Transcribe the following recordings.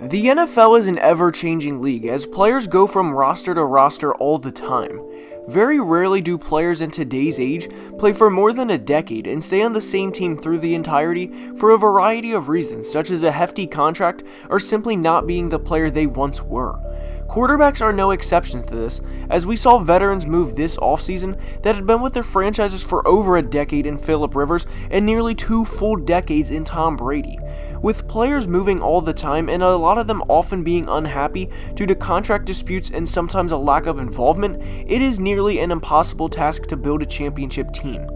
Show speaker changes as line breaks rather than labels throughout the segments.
The NFL is an ever-changing league as players go from roster to roster all the time. Very rarely do players in today's age play for more than a decade and stay on the same team through the entirety for a variety of reasons, such as a hefty contract or simply not being the player they once were. Quarterbacks are no exceptions to this, as we saw veterans move this offseason that had been with their franchises for over a decade in Phillip Rivers and nearly 2 full decades in Tom Brady. With players moving all the time and a lot of them often being unhappy due to contract disputes and sometimes a lack of involvement, it is nearly an impossible task to build a championship team.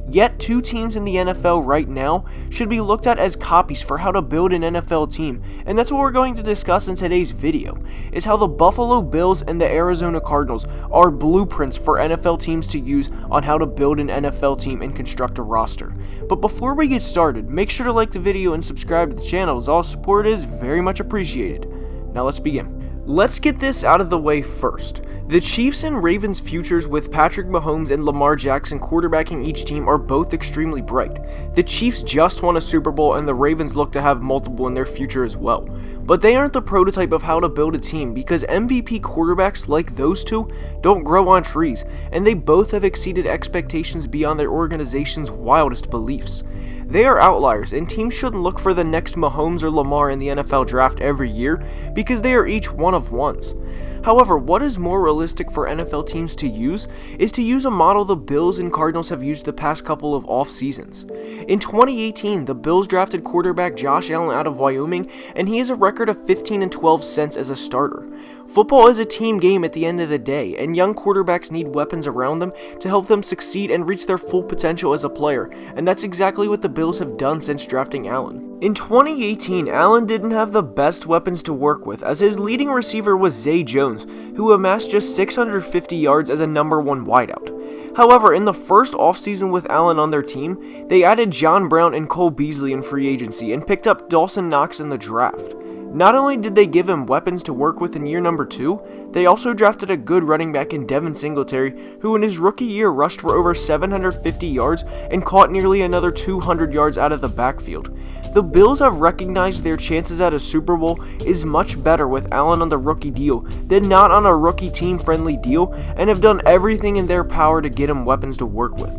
Yet, 2 teams in the NFL right now should be looked at as copies for how to build an NFL team, and that's what we're going to discuss in today's video, is how the Buffalo Bills and the Arizona Cardinals are blueprints for NFL teams to use on how to build an NFL team and construct a roster. But before we get started, make sure to like the video and subscribe to the channel, as all support is very much appreciated. Now let's begin. Let's get this out of the way first. The Chiefs and Ravens futures with Patrick Mahomes and Lamar Jackson quarterbacking each team are both extremely bright. The Chiefs just won a Super Bowl and the Ravens look to have multiple in their future as well. But they aren't the prototype of how to build a team because MVP quarterbacks like those two don't grow on trees, and they both have exceeded expectations beyond their organization's wildest beliefs. They are outliers, and teams shouldn't look for the next Mahomes or Lamar in the NFL draft every year because they are each one of ones. However, what is more realistic for NFL teams to use is to use a model the Bills and Cardinals have used the past couple of off seasons. In 2018, the Bills drafted quarterback Josh Allen out of Wyoming, and he has a record of 15-12 cents as a starter. Football is a team game at the end of the day, and young quarterbacks need weapons around them to help them succeed and reach their full potential as a player, and that's exactly what the Bills have done since drafting Allen. In 2018, Allen didn't have the best weapons to work with, as his leading receiver was Zay Jones, who amassed just 650 yards as a number 1 wideout. However, in the first offseason with Allen on their team, they added John Brown and Cole Beasley in free agency and picked up Dawson Knox in the draft. Not only did they give him weapons to work with in year number 2, they also drafted a good running back in Devin Singletary, who in his rookie year rushed for over 750 yards and caught nearly another 200 yards out of the backfield. The Bills have recognized their chances at a Super Bowl is much better with Allen on the rookie deal than not on a rookie team-friendly deal, and have done everything in their power to get him weapons to work with.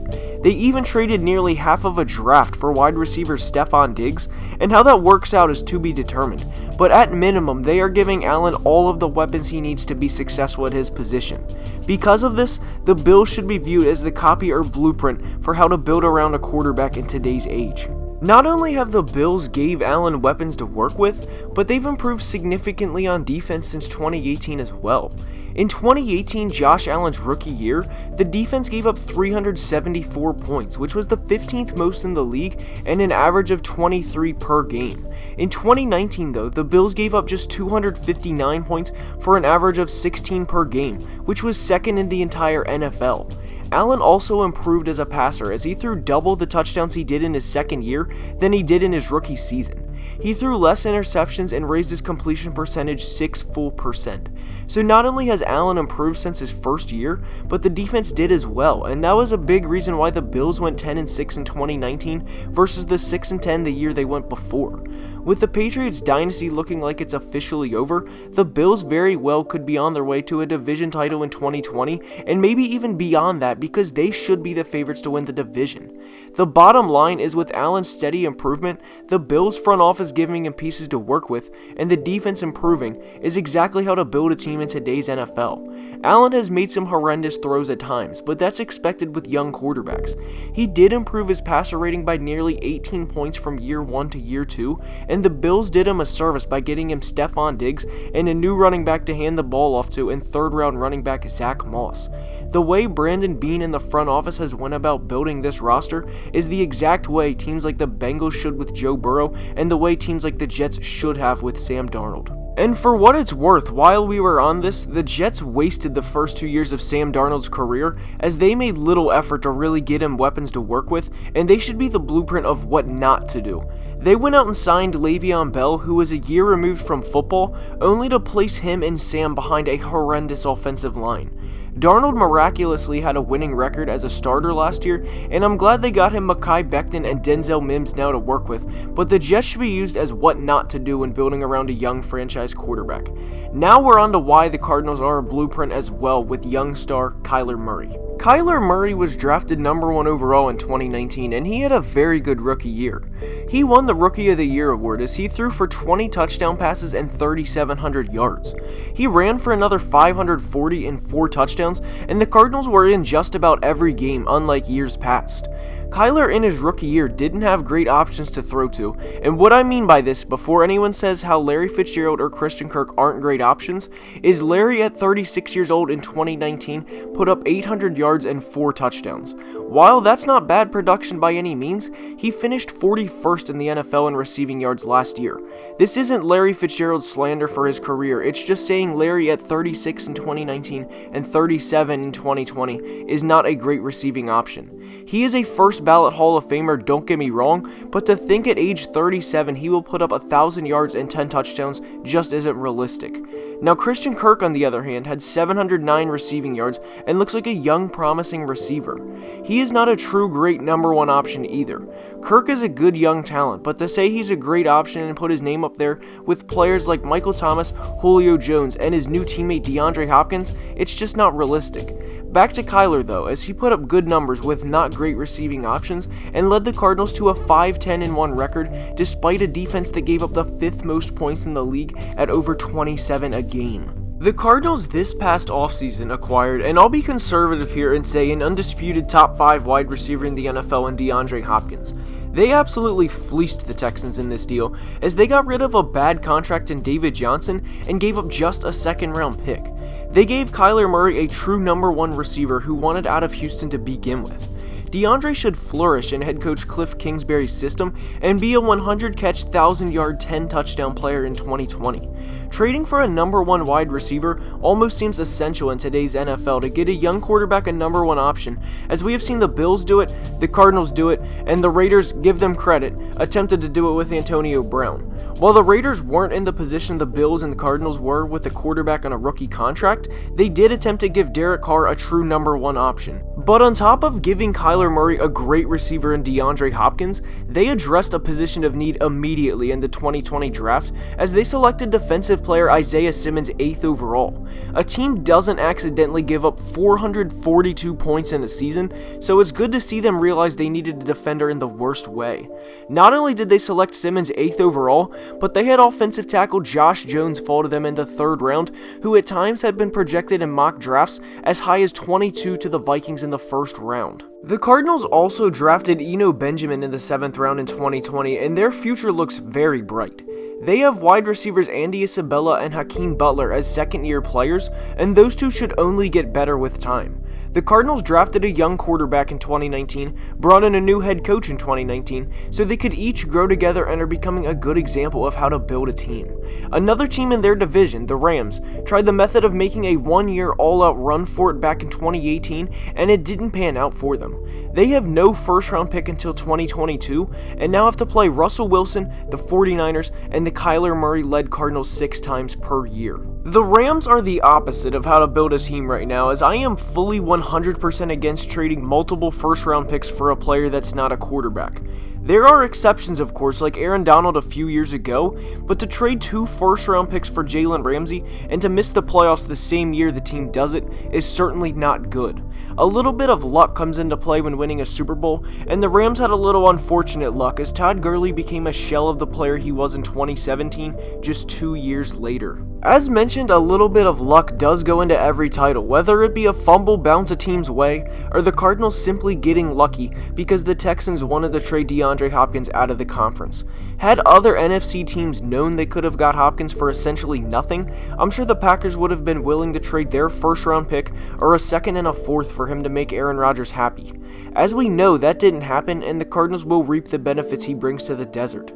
They even traded nearly half of a draft for wide receiver Stephon Diggs, and how that works out is to be determined. But at minimum, they are giving Allen all of the weapons he needs to be successful at his position. Because of this, the Bills should be viewed as the copy or blueprint for how to build around a quarterback in today's age. Not only have the Bills gave Allen weapons to work with, but they've improved significantly on defense since 2018 as well. In 2018, Josh Allen's rookie year, the defense gave up 374 points, which was the 15th most in the league and an average of 23 per game. In 2019 though, the Bills gave up just 259 points for an average of 16 per game, which was second in the entire NFL. Allen also improved as a passer as he threw double the touchdowns he did in his second year than he did in his rookie season. He threw less interceptions and raised his completion percentage 6 full percent. So not only has Allen improved since his first year, but the defense did as well, and that was a big reason why the Bills went 10-6 in 2019 versus the 6-10 the year they went before. With the Patriots dynasty looking like it's officially over, the Bills very well could be on their way to a division title in 2020, and maybe even beyond that because they should be the favorites to win the division. The bottom line is with Allen's steady improvement, the Bills front office giving him pieces to work with, and the defense improving is exactly how to build a team in today's NFL. Allen has made some horrendous throws at times, but that's expected with young quarterbacks. He did improve his passer rating by nearly 18 points from year 1 to year 2, and the Bills did him a service by getting him Stephon Diggs and a new running back to hand the ball off to in third-round running back Zach Moss. The way Brandon Beane in the front office has went about building this roster is the exact way teams like the Bengals should with Joe Burrow, and the way teams like the Jets should have with Sam Darnold. And for what it's worth, while we were on this, the Jets wasted the first 2 years of Sam Darnold's career as they made little effort to really get him weapons to work with, and they should be the blueprint of what not to do. They went out and signed Le'Veon Bell, who was a year removed from football, only to place him and Sam behind a horrendous offensive line. Darnold miraculously had a winning record as a starter last year, and I'm glad they got him Mekhi Becton and Denzel Mims now to work with, but the Jets should be used as what not to do when building around a young franchise quarterback. Now we're on to why the Cardinals are a blueprint as well with young star Kyler Murray. Kyler Murray was drafted number 1 overall in 2019, and he had a very good rookie year. He won the Rookie of the Year award as he threw for 20 touchdown passes and 3,700 yards. He ran for another 540 and 4 touchdowns, and the Cardinals were in just about every game, unlike years past. Kyler in his rookie year didn't have great options to throw to, and what I mean by this, before anyone says how Larry Fitzgerald or Christian Kirk aren't great options, is Larry at 36 years old in 2019 put up 800 yards and 4 touchdowns. While that's not bad production by any means, he finished 41st in the NFL in receiving yards last year. This isn't Larry Fitzgerald's slander for his career, it's just saying Larry at 36 in 2019 and 37 in 2020 is not a great receiving option. He is a first ballot Hall of Famer, don't get me wrong, but to think at age 37 he will put up 1,000 yards and 10 touchdowns just isn't realistic. Now Christian Kirk on the other hand had 709 receiving yards and looks like a young promising receiver. He is not a true great number 1 option either. Kirk is a good young talent, but to say he's a great option and put his name up there with players like Michael Thomas, Julio Jones, and his new teammate DeAndre Hopkins, it's just not realistic. Back to Kyler though, as he put up good numbers with not great receiving options and led the Cardinals to a 5-10-1 record despite a defense that gave up the 5th most points in the league at over 27 a game. The Cardinals this past offseason acquired, and I'll be conservative here and say an undisputed top 5 wide receiver in the NFL in DeAndre Hopkins. They absolutely fleeced the Texans in this deal as they got rid of a bad contract in David Johnson and gave up just a 2nd round pick. They gave Kyler Murray a true number 1 receiver who wanted out of Houston to begin with. DeAndre should flourish in head coach Cliff Kingsbury's system and be a 100-catch, 1,000-yard, 10-touchdown player in 2020. Trading for a number 1 wide receiver almost seems essential in today's NFL to get a young quarterback a number 1 option, as we have seen the Bills do it, the Cardinals do it, and the Raiders, give them credit, attempted to do it with Antonio Brown. While the Raiders weren't in the position the Bills and the Cardinals were with a quarterback on a rookie contract, they did attempt to give Derek Carr a true number 1 option. But on top of giving Kyler Murray a great receiver in DeAndre Hopkins, they addressed a position of need immediately in the 2020 draft as they selected defensive player Isaiah Simmons 8th overall. A team doesn't accidentally give up 442 points in a season, so it's good to see them realize they needed a defender in the worst way. Not only did they select Simmons 8th overall, but they had offensive tackle Josh Jones fall to them in the 3rd round, who at times had been projected in mock drafts as high as 22 to the Vikings in the 1st round. The Cardinals also drafted Eno Benjamin in the 7th round in 2020, and their future looks very bright. They have wide receivers Andy Isabella and Hakeem Butler as second-year players, and those two should only get better with time. The Cardinals drafted a young quarterback in 2019, brought in a new head coach in 2019, so they could each grow together and are becoming a good example of how to build a team. Another team in their division, the Rams, tried the method of making a 1-year all-out run for it back in 2018, and it didn't pan out for them. They have no first-round pick until 2022, and now have to play Russell Wilson, the 49ers, and the Kyler Murray-led Cardinals 6 times per year. The Rams are the opposite of how to build a team right now, as I am fully 100% against trading multiple first-round picks for a player that's not a quarterback. There are exceptions, of course, like Aaron Donald a few years ago, but to trade 2 first-round picks for Jalen Ramsey and to miss the playoffs the same year the team does it is certainly not good. A little bit of luck comes into play when winning a Super Bowl, and the Rams had a little unfortunate luck as Todd Gurley became a shell of the player he was in 2017 just 2 years later. As mentioned, a little bit of luck does go into every title, whether it be a fumble bounce a team's way, or the Cardinals simply getting lucky because the Texans wanted to trade DeAndre Hopkins out of the conference. Had other NFC teams known they could have got Hopkins for essentially nothing, I'm sure the Packers would have been willing to trade their first-round pick or a 2nd and a 4th for him to make Aaron Rodgers happy. As we know, that didn't happen, and the Cardinals will reap the benefits he brings to the desert.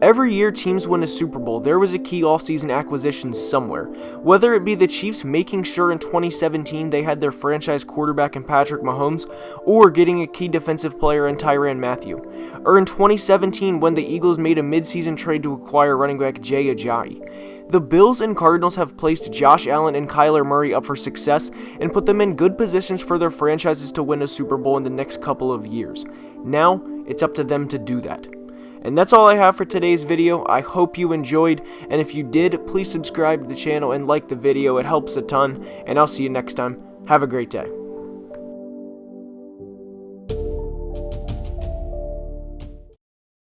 Every year teams win a Super Bowl, there was a key offseason acquisition somewhere, whether it be the Chiefs making sure in 2017 they had their franchise quarterback in Patrick Mahomes, or getting a key defensive player in Tyrann Mathieu, or in 2017 when the Eagles made a midseason trade to acquire running back Jay Ajayi. The Bills and Cardinals have placed Josh Allen and Kyler Murray up for success and put them in good positions for their franchises to win a Super Bowl in the next couple of years. Now, it's up to them to do that. And that's all I have for today's video. I hope you enjoyed, and if you did, please subscribe to the channel and like the video. It helps a ton, and I'll see you next time. Have a great day.